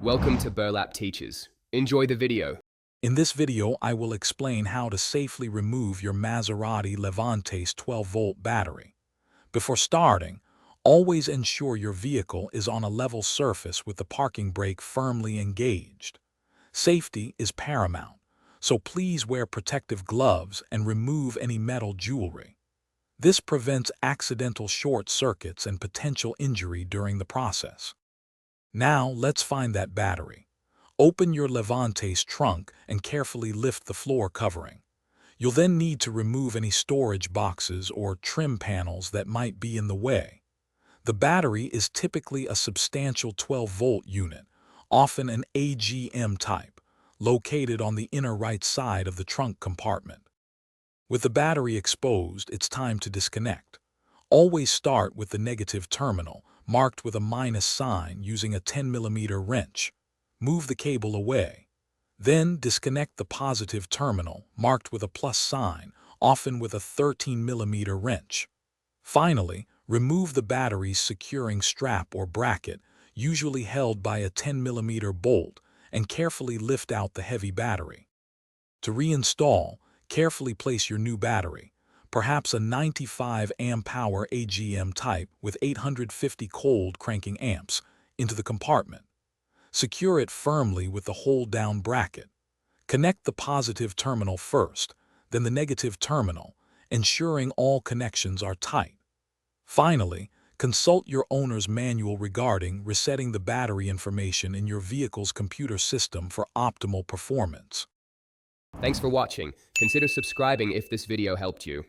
Welcome to Burlap Teachers. Enjoy the video. In this video, I will explain how to safely remove your Maserati Levante's 12-volt battery. Before starting, always ensure your vehicle is on a level surface with the parking brake firmly engaged. Safety is paramount, so please wear protective gloves and remove any metal jewelry. This prevents accidental short circuits and potential injury during the process. Now, let's find that battery. Open your Levante's trunk and carefully lift the floor covering. You'll then need to remove any storage boxes or trim panels that might be in the way. The battery is typically a substantial 12-volt unit, often an AGM type, located on the inner right side of the trunk compartment. With the battery exposed, it's time to disconnect. Always start with the negative terminal, marked with a minus sign using a 10mm wrench. Move the cable away. Then disconnect the positive terminal, marked with a plus sign, often with a 13mm wrench. Finally, remove the battery's securing strap or bracket, usually held by a 10mm bolt, and carefully lift out the heavy battery. To reinstall, carefully place your new battery, perhaps a 95 amp-hour AGM type with 850 cold cranking amps, into the compartment. Secure it firmly with the hold-down bracket. Connect the positive terminal first, then the negative terminal, ensuring all connections are tight. Finally, consult your owner's manual regarding resetting the battery information in your vehicle's computer system for optimal performance. Thanks for watching. Consider subscribing if this video helped you.